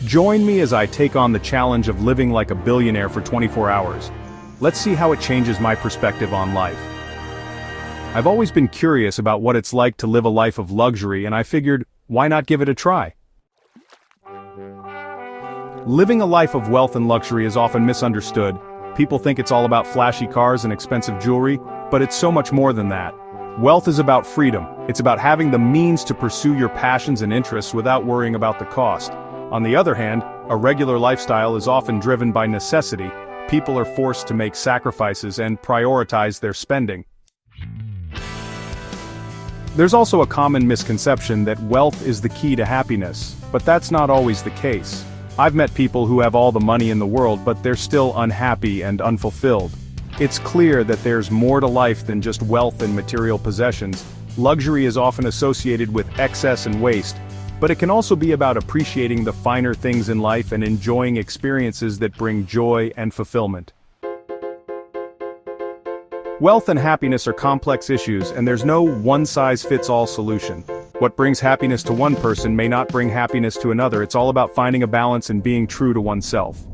Join me as I take on the challenge of living like a billionaire for 24 hours. Let's see how it changes my perspective on life. I've always been curious about what it's like to live a life of luxury, and I figured, why not give it a try? Living a life of wealth and luxury is often misunderstood. People think it's all about flashy cars and expensive jewelry, but it's so much more than that. Wealth is about freedom. It's about having the means to pursue your passions and interests without worrying about the cost. On the other hand, a regular lifestyle is often driven by necessity. People are forced to make sacrifices and prioritize their spending. There's also a common misconception that wealth is the key to happiness, but that's not always the case. I've met people who have all the money in the world, but they're still unhappy and unfulfilled. It's clear that there's more to life than just wealth and material possessions. Luxury is often associated with excess and waste, but it can also be about appreciating the finer things in life and enjoying experiences that bring joy and fulfillment. Wealth and happiness are complex issues, and there's no one-size-fits-all solution. What brings happiness to one person may not bring happiness to another. It's all about finding a balance and being true to oneself.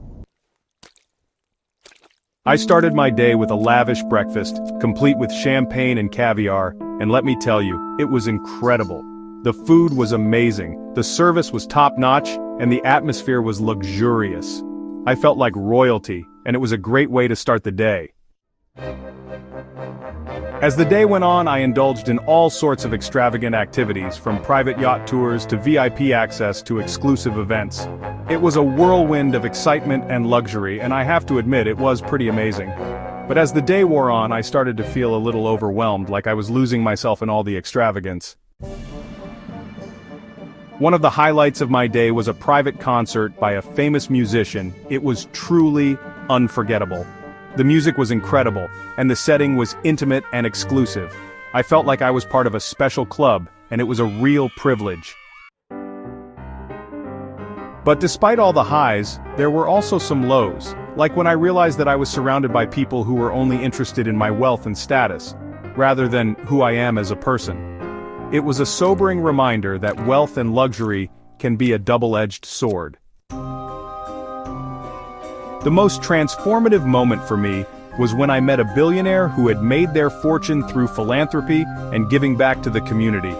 I started my day with a lavish breakfast, complete with champagne and caviar, and let me tell you, it was incredible. The food was amazing, the service was top-notch, and the atmosphere was luxurious. I felt like royalty, and it was a great way to start the day. As the day went on, I indulged in all sorts of extravagant activities, from private yacht tours to VIP access to exclusive events. It was a whirlwind of excitement and luxury, and I have to admit it was pretty amazing. But as the day wore on, I started to feel a little overwhelmed, like I was losing myself in all the extravagance. One of the highlights of my day was a private concert by a famous musician. It was truly unforgettable. The music was incredible, and the setting was intimate and exclusive. I felt like I was part of a special club, and it was a real privilege. But despite all the highs, there were also some lows, like when I realized that I was surrounded by people who were only interested in my wealth and status, rather than who I am as a person. It was a sobering reminder that wealth and luxury can be a double-edged sword. The most transformative moment for me was when I met a billionaire who had made their fortune through philanthropy and giving back to the community.